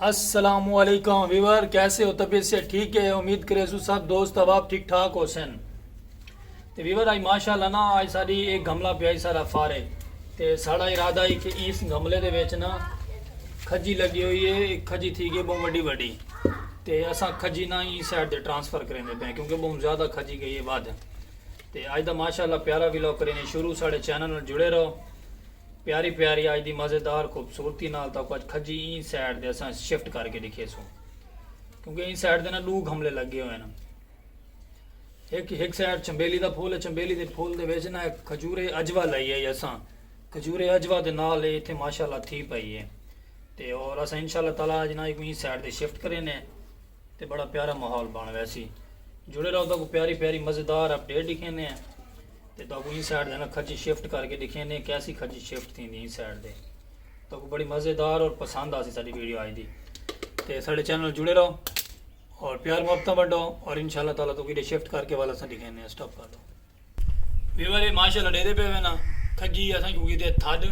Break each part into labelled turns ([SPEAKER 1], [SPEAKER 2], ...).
[SPEAKER 1] अस्सलामुअलैकुम वीवर, कैसे हो? तबीयत से ठीक है? उम्मीद करे सब दोस्त अब आप ठीक ठाक हो सन। तो वीवर आज माशाल्लाह ना आज साड़ी एक गमला पिया सारा फारे तो साड़ा इरादा है कि इस गमले दे विच ना खजी लगी हुई है। एक खजी थी गई बहुत बड़ी बड़ी तो असा खजी ना इस साइड से ट्रांसफ़र करेंगे पे क्योंकि बहुत ज़्यादा खजी गई है बाद। तो अज का माशाल्लाह प्यारा व्लॉग करें शुरू साढ़े चैनल में जुड़े रहो। प्यारी प्यारी अज की मज़ेदार खूबसूरती नाल तो अज खजी ई साइड से असा शिफ्ट करके दिखे सो क्योंकि ई साइड से ना दो गमले लगे हुए हैं। एक साइड चंबेली का फूल है, चंबेली के फूल के ना खजूरे अजवा लाई है असा खजूरे अजवा के नाल इतने माशाल्लाह थी पई है। तो और अस इंशाल्लाह ताला अज ना ई साइड से शिफ्ट करें तो बड़ा प्यारा माहौल बन वैसी जुड़े रहो तो प्यारी प्यारी मज़ेदार अपडेट दिखेने तो ई साइड ना खजी शिफ्ट करके दिखेने कैसी खजी शिफ्ट थी ई साइड से तो बड़ी मज़ेदार और पसंद आ सी साड़ी वीडियो आई थी। तो साढ़े चैनल जुड़े रहो और प्यार मोहब्बत बढ़ो और इंशाल्लाह ताला तो वीडियो शिफ्ट करके वाला सा दिखेने स्टॉप कर दो। वीवर ये माशाल्लाह डेदे पे वे ना खजी असा क्योंकि दे थड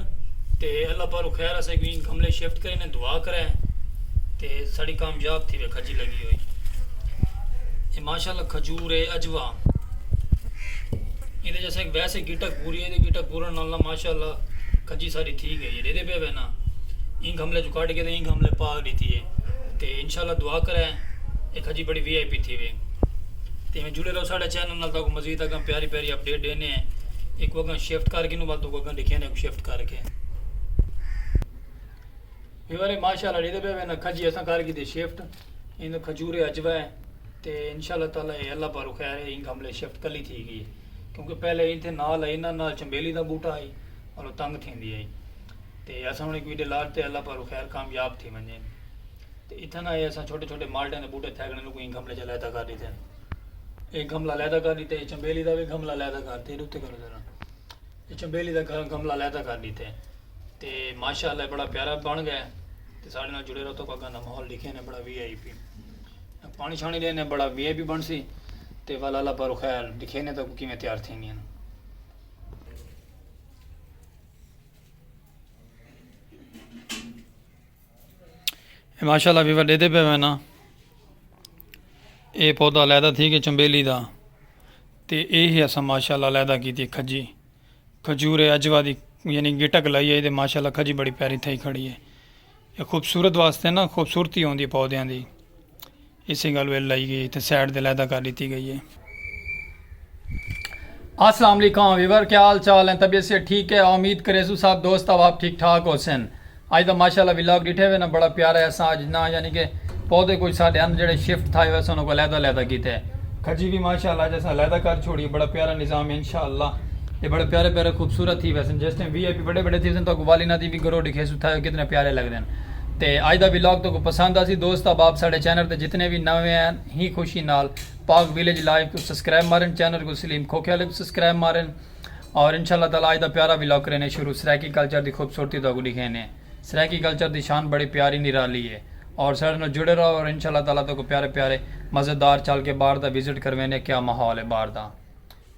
[SPEAKER 1] ते अल्लाह पाक खैर असा क्योंकि गमले शिफ्ट करें दुआ करें तो साड़ी कामयाब थी वे खजी लगी हुई। ये माशाल्लाह खजूर है अजवा ये जैसे वैसे गिटक पूरी है गिटक पूरा नाला माशाल्लाह खजी सारी थी गई है डेदे पे वे ना इन गमले जो काट के तो इन गमले पा दी थी है तो इंशाल्लाह दुआ करें। एक खजी बड़ी VIP थी वे तो मैं जुड़े रहो साढ़े चैनल नाल तक मजीद अगर प्यारी प्यारी अपडेट देने हैं एक वगन शिफ्ट करके नु बात तो वगन दिखे ने शिफ्ट करके वीवर माशाल्लाह डेदे पे वे ना खजी असा कर की शिफ्ट इन खजूरे अजवा है तो इंशाल्लाह ताला अल्लाह पाक खैर इन गमले शिफ्ट कली थी गई क्योंकि पहले इतने नाल इन्हों नाल चंबेली का बूटा आई और तंग थी आई तो असा हूँ एक वीडियो लाते अल्लाह पाक खैर कामयाब थी वने तो इतना ना असा छोटे छोटे माल्टे के बूटे थे लोग गमले च लैदा कर दी थे। एक गमला लैदा कर दी चंबेली का भी गमला लैदा कर दी उत्ते करो जरा चंबेली का गमला लैदा कर दी तो माशाल्लाह बड़ा प्यारा बन गया तो साढ़े नाल जुड़े रहो तो अगर ना माहौल लिखे ने बड़ा VIP पानी छानी देने बड़ा VIP बन सी तो वाला अल्लाह पाक खैर दिखे ने तो किमें तैयार थी नहीं माशाल्लाह वीवर देते पे मैं ना ये पौधा लैदा थी कि चंबेली का तो यही असा माशाल्लाह लैदा की खजी खजूर अजवा की यानी गिटक लाई है तो माशाल्लाह खजी बड़ी प्यारी थी खड़ी है। ये खूबसूरत वास्ते ना खूबसूरती आँदी पौधों की इसी गल वे लाई गई तो साइड से लैदा कर दी गई है। अस्सलाम वालेकुम वीवर, क्या हाल चाल है? तबीयत से ठीक है? उम्मीद करे सब दोस्त अब आप ठीक ठाक हो सन। अज तो माशाल्लाह व्लॉग डिठे हुए ना बड़ा प्यारा है असा अज ना यानी कि पौधे कुछ साढ़े अन जो शिफ्ट था वैसे उन्होंने लैदा लैदा किया है खजी भी माशाल्लाह जैसा लैदा कर छोड़ी बड़ा प्यारा निज़ाम है इंशाअल्लाह। ये बड़े प्यारे प्यारे खूबसूरत थी वैसे जिस टाइम VIP बड़े बड़े थी तो वाली ना भी गरो दिखे सुथा कितने प्यारे लगते हैं। तो अज का व्लॉग तो पसंद आ सी दोस्त अब आप साढ़े चैनल पर जितने भी नवे हैं ही खुशी नाल पाक विलेज लाइव को सब्सक्राइब मारें, चैनल को सलीम खोखे वाले को सब्सक्राइब मारें और इंशाल्लाह ताला अज का प्यारा व्लॉग करें शुरू। सराकी कल्चर की खूबसूरती तो दिखे ने सराकी कल्चर की शान बड़ी प्यारी निराली है और साढ़े नाल जुड़े रहो और इंशाल्लाह ताला तो प्यारे प्यारे मज़ेदार चल के बाहर का विजिट करवेने क्या माहौल है बाहर का।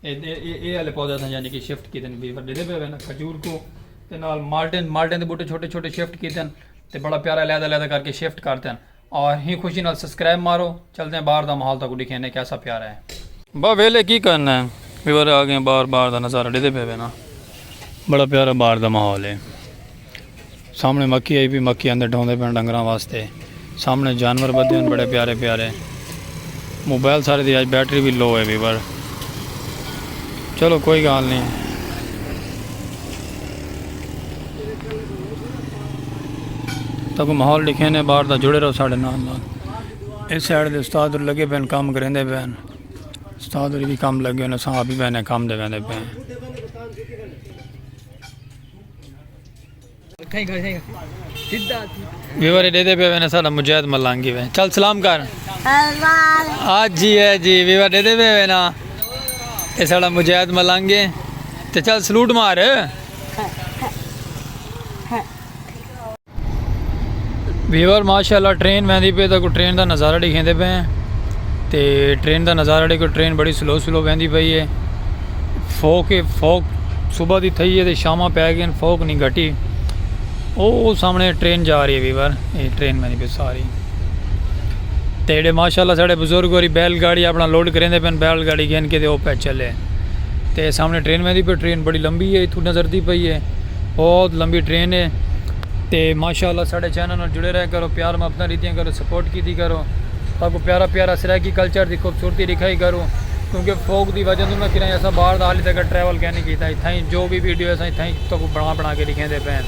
[SPEAKER 1] ये वाले पौधे थे यानी कि शिफ्ट किए वीवर दे पे ना खजूर को नाल माल्टन के बूटे छोटे छोटे शिफ्ट किए तो बड़ा प्यारा लैदा लैदा करके शिफ्ट करते हैं और ही खुशी नाल सब्सक्राइब मारो चलते हैं बाहर का माहौल तक दिखेने कैसा प्यारा है। बा वेले की करना है वीवर आ गए बाहर का नज़ारा डेदे पे ना बड़ा प्यारा बाहर का माहौल है। सामने मक्की आई भी मक्की अंदर ढोंदे पे डंगर वास्ते सामने जानवर बदे हैं बड़े प्यारे प्यारे। मोबाइल सारे दी आज बैटरी भी लो है वीवर चलो कोई गल नहीं। तक माहौल दिखे ने बाहर का जुड़े रहो साढ़े नाल। इस साइड के उस्ताद लगे पे काम करेंदे पे उस्ताद भी काम लगे हुए साहब भी पे काम दे वेंदे पे वीवर दे पे वे सारा मुजाहिद मलांगी वे चल सलाम कर आज जी है जी वीवर दे पे वे ना ये सारा मुजाहिद मलांगे तो चल सलूट मार। वीवर माशाल्लाह ट्रेन वैंदी पे तो ट्रेन का नज़ारा दिखेंदे पे तो ट्रेन का नज़ारा देखो ट्रेन बड़ी स्लो वैंदी पई है। फोक सुबह की थी है तो शामा पै गए फोक नहीं घटी ਉਹ ਸਾਹਮਣੇ ट्रेन जा रही है वीवर, ये ट्रेन मैंने भी सारी तो जेडे माशाल्लाह साढ़े बजुर्ग होरी बैलगाड़ी अपना लोड करेंदे पे बैलगाड़ी गिन के वो पे चले तो सामने ट्रेन में पे ट्रेन बड़ी लंबी है इतों नजरती पई है, बहुत लंबी ट्रेन है। तो माशाल्लाह साढ़े चैनल में जुड़े रहे करो, प्यार में अपना रीतियाँ करो, सपोर्ट की करो, आपको प्यारा प्यारा सराकी कल्चर की खूबसूरती दिखाई करो, क्योंकि फोक की वजह मैं कि ऐसा बाहर हाली तक ट्रैवल क्या नहीं किया, इतना ही जो भी वीडियो है इतना ही तो बना के दिखेंदे पे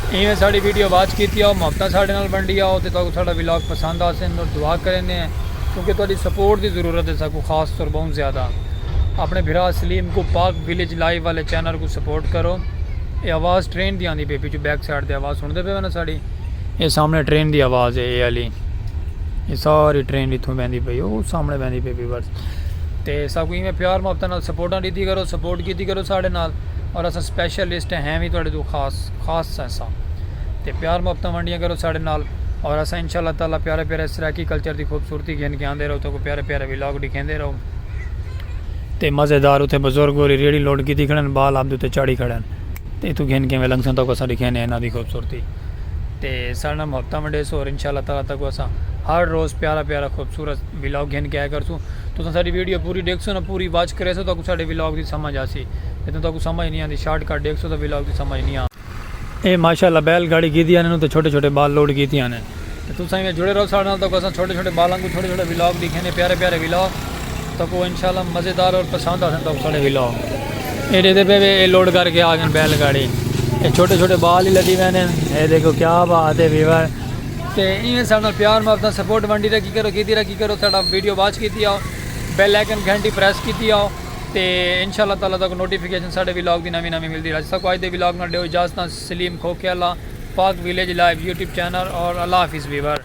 [SPEAKER 1] इवें साड़ी वीडियो वाच की आओ, मुहब्बत साढ़े नाल बंडी आओ तो साड़ा व्लॉग पसंद आ सन और दुआ करें क्योंकि थोड़ी सपोर्ट की ज़रूरत है सबको, खास तौर बहुत ज़्यादा। अपने भरा सलीम को पाक विलेज लाइव वाले चैनल को सपोर्ट करो। ये आवाज़ ट्रेन की आती पे पिछू बैक साइड की आवाज़ सुनते पे ना साड़ी, ये सामने ट्रेन की आवाज़ है ये वाली, ये सारी ट्रेन इतों बहती पई वो सामने बहती पे भी बस। तो सब इवें प्यार मुहब्बत नाल सपोर्टां दी करो, सपोर्ट की करो साढ़े नाल, और अस स्पैशलिस्ट हैं भी थोड़े तो खास ऐसा तो प्यार मुहब्बत वंडियाँ करो साढ़े नाल, और अस इंशाअल्लाह ताला प्यारे प्यारे सराकी कल्चर की खूबसूरती गिन के आते रहो, तो प्यारे प्यारे व्लॉग दिखाते रहो। तो मज़ेदार उत्थे बजुर्ग होरी रेड़ी लोड की खड़न, बाल आप उत्ते चाड़ी खड़न, तो इतों गिन के लंघसन तक अस दिखाने इन्हों की खूबसूरती। तो साढ़े मुहब्बत वंडेस और इंशाअल्लाह ताला तक अस हर रोज़ प्यारा प्यारा खूबसूरत व्लॉग गिन के आया करसूँ। तो सारी वीडियो पूरी देखसो ना, पूरी वॉच करे सो तो साढ़े व्लॉग की समझ आसी, नहीं तो समझ नहीं आती, शार्टकट देखसो तो व्लॉग की समझ नहीं आ। ये माशाल्लाह बैलगाड़ी की ने तो छोटे छोटे बाल लोड की ने, तो तुम जुड़े रहो साढ़े नाल, तो अस छोटे छोटे बालों को छोटे छोटे व्लॉग दिखे प्यारे प्यारे व्लॉग, तो को इंशाल्लाह मज़ेदार और पसंद आ तो साढ़े व्लॉग। ये देते पे ये लोड करके आ गए बैलगाड़ी, ये छोटे छोटे बाल ही लगी हुए हैं, ये देखो क्या बात है वीवर। तो इवें साढ़े प्यार में अपना सपोर्ट वंडी रखी करो साढ़ा वीडियो वॉच की आओ, बैल आइकन घंटी प्रेस की आओ, तो इंशाअल्लाह ताला तक नोटिफिकेशन साढ़े व्लॉग की नवी नवी मिलती रहे। अज के व्लॉग में दो इजाजत, सलीम खोखेला पाक विलेज लाइव यूट्यूब चैनल, और अल्लाह हाफिज़ वीवर।